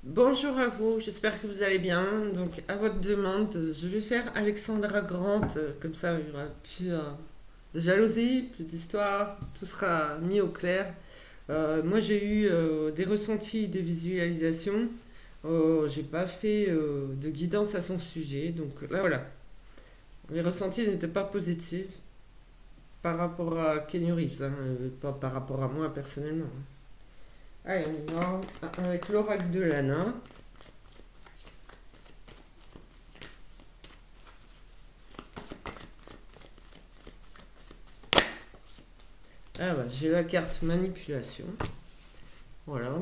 Bonjour à vous, j'espère que vous allez bien. Donc, à votre demande, je vais faire Alexandra Grant, comme ça il y aura plus de jalousie, plus d'histoire, tout sera mis au clair. Moi j'ai eu des ressentis, des visualisations. J'ai pas fait de guidance à son sujet, donc là voilà. Mes ressentis n'étaient pas positifs par rapport à Kenny Reeves, hein, pas par rapport à moi personnellement. Allez, on y va avec l'oracle de Lana. Ah bah, j'ai la carte manipulation. Voilà.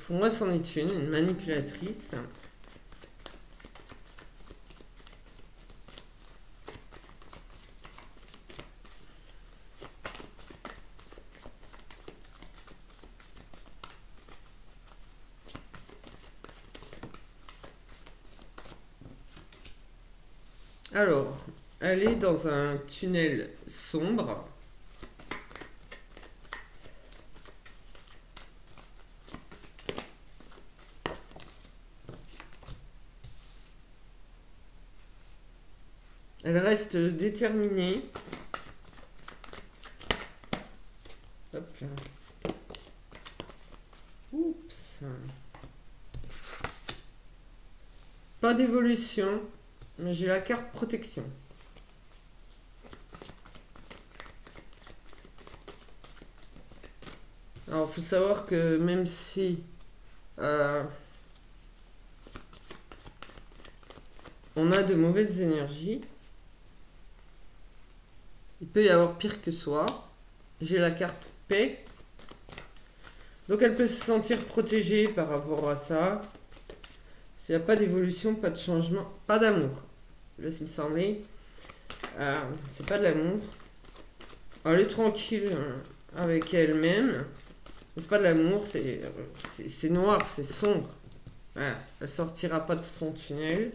Pour moi, c'en est une manipulatrice. Alors, elle est dans un tunnel sombre. Elle reste déterminée. Hop là. Oups. Pas d'évolution. Mais j'ai la carte protection. Alors, faut savoir que même si euh, on a de mauvaises énergies, il peut y avoir pire que soi. J'ai la carte paix. Donc elle peut se sentir protégée par rapport à ça. S'il n'y a pas d'évolution, pas de changement, pas d'amour. Là, ça me semblait. C'est pas de l'amour. Elle est tranquille avec elle-même. C'est pas de l'amour, c'est noir, c'est sombre. Voilà. Elle sortira pas de son tunnel.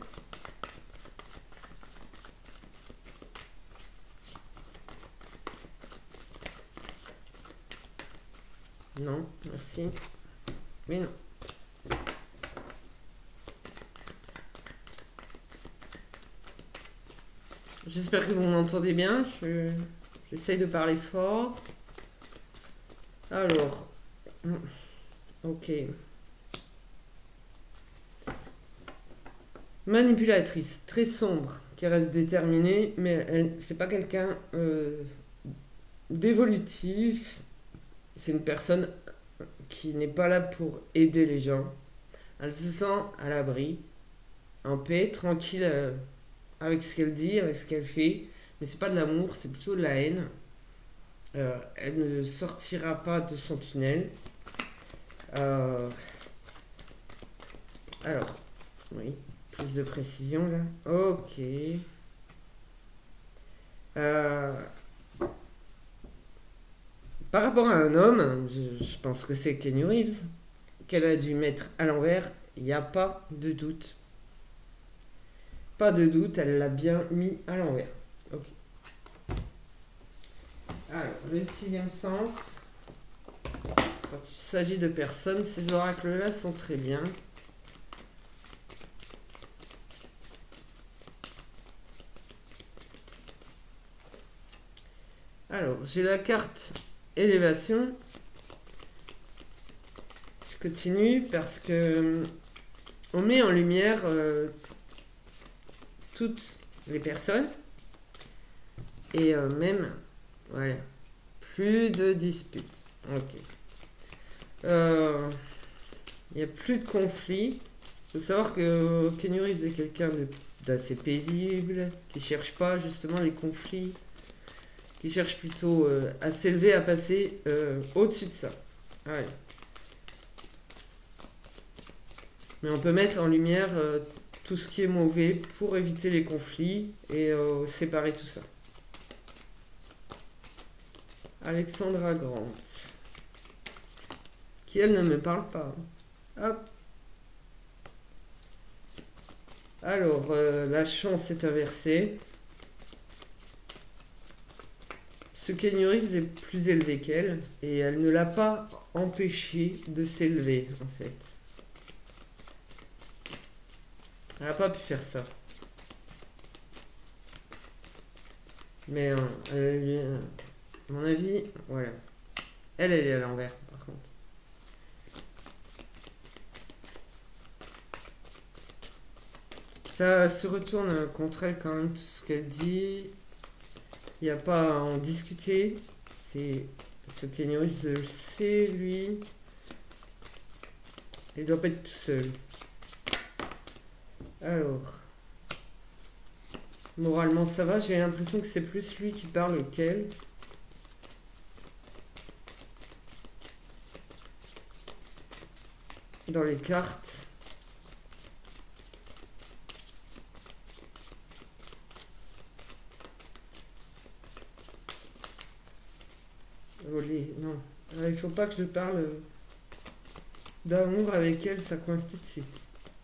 Non, merci. Mais non. J'espère que vous m'entendez bien. J'essaye de parler fort. Alors, ok. Manipulatrice, très sombre, qui reste déterminée, mais elle, c'est pas quelqu'un d'évolutif. C'est une personne qui n'est pas là pour aider les gens. Elle se sent à l'abri, en paix, tranquille avec ce qu'elle dit, avec ce qu'elle fait. Mais c'est pas de l'amour, c'est plutôt de la haine. Elle ne sortira pas de son tunnel. Euh, alors, oui, plus de précision là. Ok. Euh, Par rapport à un homme, je pense que c'est Kenny Reeves, qu'elle a dû mettre à l'envers, il n'y a pas de doute. Pas de doute, elle l'a bien mis à l'envers. Ok. Alors, le sixième sens. Quand il s'agit de personnes, ces oracles-là sont très bien. Alors, j'ai la carte élévation. Je continue parce que on met en lumière toutes les personnes et même, voilà, plus de disputes. Ok. Il n'y a plus de conflits. Il faut savoir que Kenny Reeves est quelqu'un d'assez paisible, qui cherche pas justement les conflits, qui cherche plutôt à s'élever, à passer au-dessus de ça. Ouais. Mais on peut mettre en lumière tout ce qui est mauvais pour éviter les conflits et séparer tout ça. Alexandra Grant, qui elle ne me parle pas. Hop. Alors, la chance est inversée. Ce Kenny Reeves est plus élevé qu'elle et elle ne l'a pas empêché de s'élever en fait. Elle a pas pu faire ça. Mais à mon avis, voilà. Elle est à l'envers, par contre. Ça se retourne contre elle quand même, tout ce qu'elle dit. Il n'y a pas à en discuter. C'est ce Kenny Reeves, je sais, lui. Il doit pas être tout seul. Alors. Moralement, ça va. J'ai l'impression que c'est plus lui qui parle qu'elle. Dans les cartes. Non. Il faut pas que je parle d'amour avec elle, ça coince tout de suite.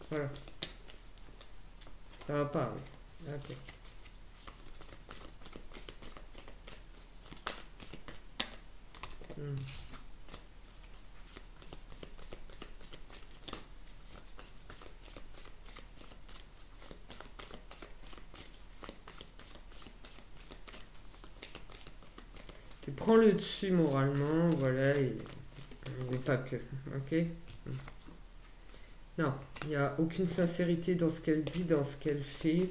Voilà. Ça va pas, oui. Ok. Hmm. Tu prends le dessus moralement, voilà, et pas que. Ok. Non, il n'y a aucune sincérité dans ce qu'elle dit, dans ce qu'elle fait.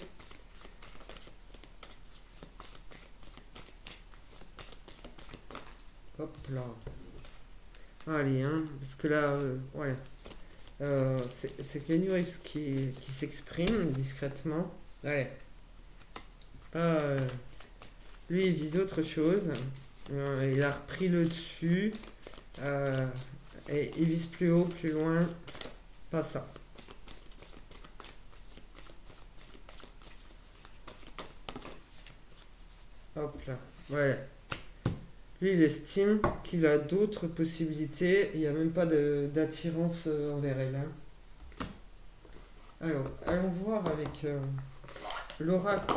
Hop là. Allez, hein, parce que là, voilà. C'est Keanu Reeves qui s'exprime discrètement. Allez. Lui, il vise autre chose. Il a repris le dessus. Et il vise plus haut, plus loin. Pas ça. Hop là. Voilà. Lui, il estime qu'il a d'autres possibilités. Il n'y a même pas d'attirance envers elle. Hein. Alors, allons voir avec l'oracle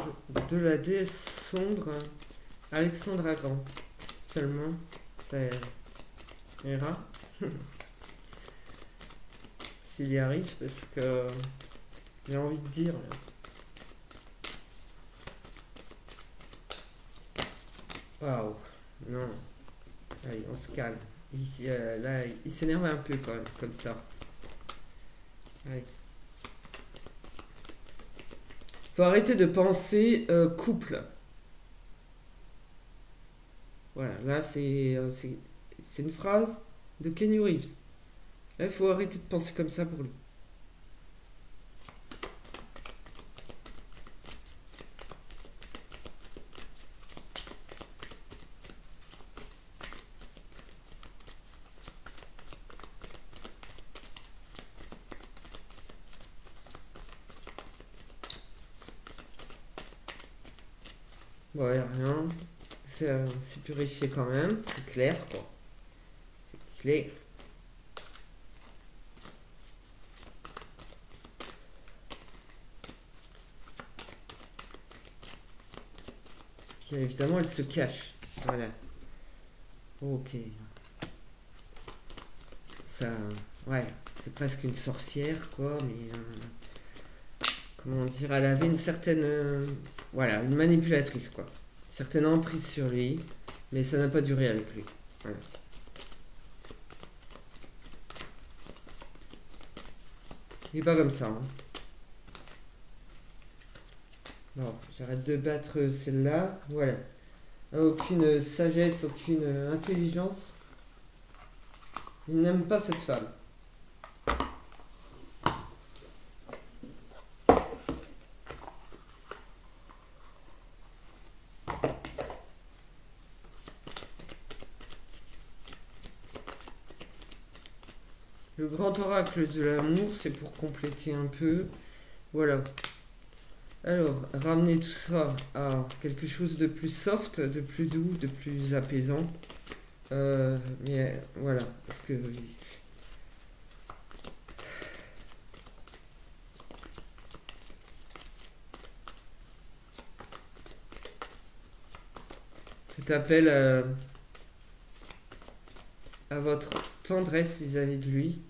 de la déesse sombre, Alexandra Grant. Seulement, ça ira. S'il y arrive, parce que j'ai envie de dire. Waouh, non. Allez, on se calme. Ici, là, il s'énerve un peu quand même, comme ça. Allez. Faut arrêter de penser couple. Voilà, là, c'est une phrase de Keanu Reeves. Là, il faut arrêter de penser comme ça pour lui. Bon, y a rien. C'est purifié quand même, c'est clair, quoi. C'est clair. Puis évidemment, elle se cache. Voilà. Ok. Ça, ouais, c'est presque une sorcière, quoi, mais comment dire, elle avait une certaine, voilà, une manipulatrice, quoi. Une certaine emprise sur lui, mais ça n'a pas duré avec lui. Voilà. Il n'est pas comme ça, hein. Bon, j'arrête de battre celle-là. Voilà. Aucune sagesse, aucune intelligence. Il n'aime pas cette femme. Le grand oracle de l'amour, c'est pour compléter un peu. Voilà. Alors, ramener tout ça à quelque chose de plus soft, de plus doux, de plus apaisant. Mais voilà, parce que faites appel à votre tendresse vis-à-vis de lui.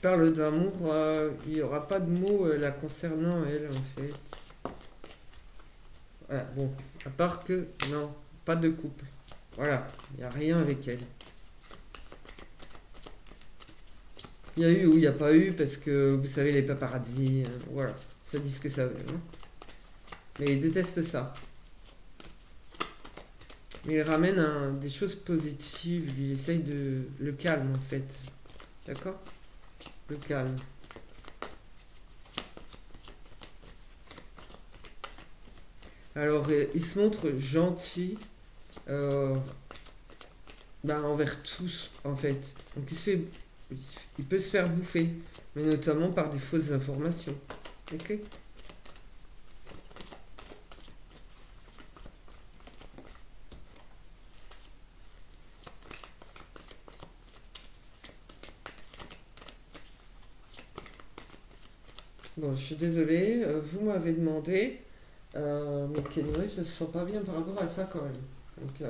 parle d'amour, il n'y aura pas de mots la concernant, elle, en fait. Voilà, bon, à part que, non, pas de couple. Voilà, il n'y a rien avec elle. Il y a eu ou il n'y a pas eu, parce que, vous savez, les paparazzis, voilà, ça dit ce que ça veut. Hein. Mais il déteste ça. Mais il ramène des choses positives, il essaye de... Le calme, en fait. D'accord? Le calme. Alors, il se montre gentil envers tous, en fait. Donc, il peut se faire bouffer, mais notamment par des fausses informations. Ok? Bon, je suis désolée, vous m'avez demandé, mais Kenny Reeves ne se sent pas bien par rapport à ça quand même. Donc, ouais.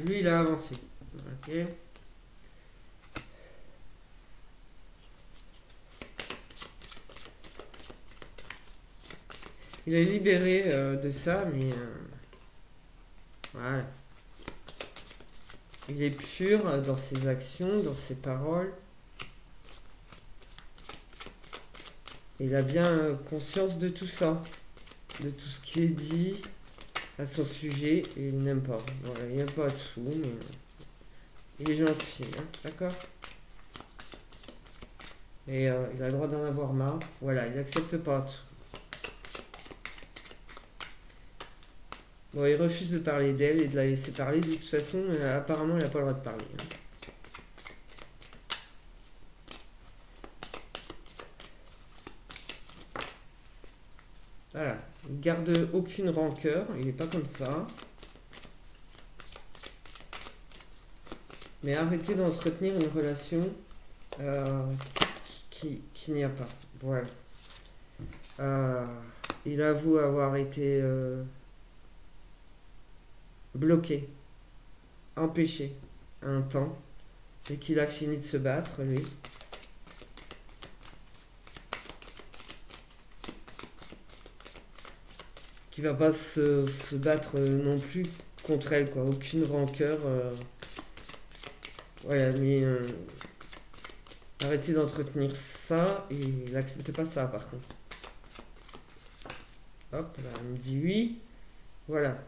Lui, il a avancé. Ok. Il est libéré de ça, mais voilà. Il est pur dans ses actions, dans ses paroles. Il a bien conscience de tout ça, de tout ce qui est dit à son sujet, et il n'aime pas. Voilà, il n'aime pas tout, mais il est gentil, hein, d'accord? Et il a le droit d'en avoir marre. Voilà, il n'accepte pas tout. Bon, il refuse de parler d'elle et de la laisser parler. De toute façon, apparemment, il n'a pas le droit de parler. Hein. Voilà. Il garde aucune rancœur. Il n'est pas comme ça. Mais arrêtez d'entretenir une relation qui n'y a pas. Voilà. Il avoue avoir été bloqué, empêché un temps, et qu'il a fini de se battre, lui. Qui va pas se battre non plus contre elle, quoi. Aucune rancœur. Voilà, mais arrêtez d'entretenir ça, et il n'accepte pas ça, par contre. Hop, là, elle me dit oui. Voilà.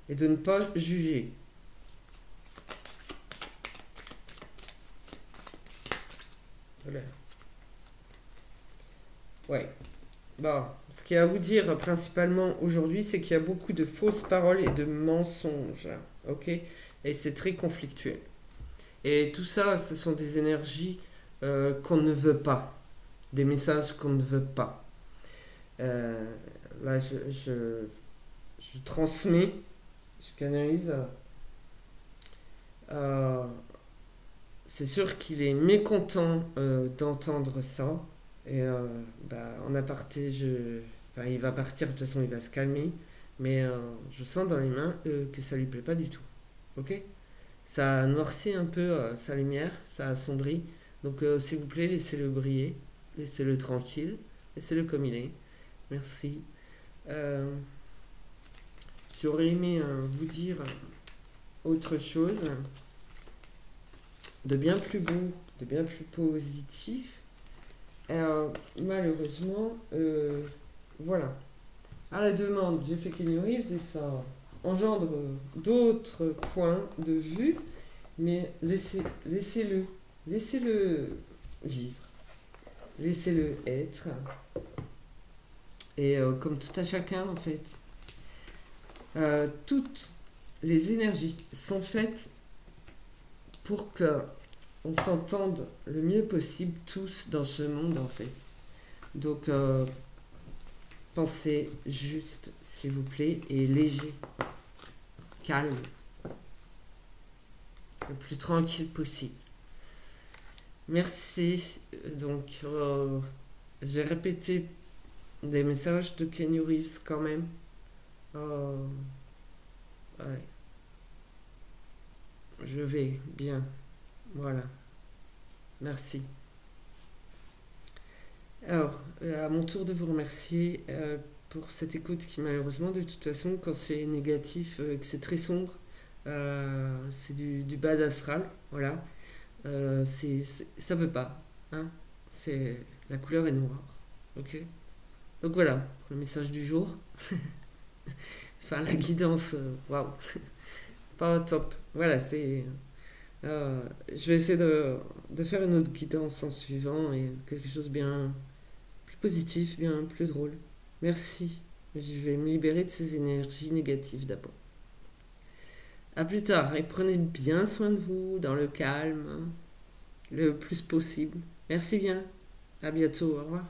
Et de ne pas juger. Voilà. Ouais. Bon, ce qu'il y a à vous dire principalement aujourd'hui, c'est qu'il y a beaucoup de fausses paroles et de mensonges. Ok? Et c'est très conflictuel. Et tout ça, ce sont des énergies qu'on ne veut pas. Des messages qu'on ne veut pas. Là, je transmets, je canalise. C'est sûr qu'il est mécontent d'entendre ça. Et en aparté, il va partir, de toute façon, il va se calmer. Mais je sens dans les mains que ça lui plaît pas du tout. Ok? Ça a noirci un peu sa lumière, ça a assombri. Donc, s'il vous plaît, laissez-le briller. Laissez-le tranquille. Laissez-le comme il est. Merci. J'aurais aimé vous dire autre chose de bien plus beau, de bien plus positif. Malheureusement, voilà. À la demande, j'ai fait Kenny Reeves et ça engendre d'autres points de vue, mais laissez-le vivre, laissez-le être. Et comme tout à chacun, en fait, toutes les énergies sont faites pour que on s'entende le mieux possible tous dans ce monde, en fait. Donc, pensez juste, s'il vous plaît, et léger, calme, le plus tranquille possible. Merci. Donc, j'ai répété des messages de Kenny Reeves quand même. Euh, ouais, je vais bien. Voilà. Merci. Alors, à mon tour de vous remercier pour cette écoute qui malheureusement, de toute façon, quand c'est négatif, que c'est très sombre, c'est du bas astral. Voilà. Ça peut pas. Hein. La couleur est noire. Ok. Donc voilà, le message du jour. Enfin, la guidance, waouh, pas au top. Voilà, je vais essayer de faire une autre guidance en suivant et quelque chose bien plus positif, bien plus drôle. Merci. Je vais me libérer de ces énergies négatives d'abord. À plus tard et prenez bien soin de vous dans le calme, le plus possible. Merci bien. À bientôt. Au revoir.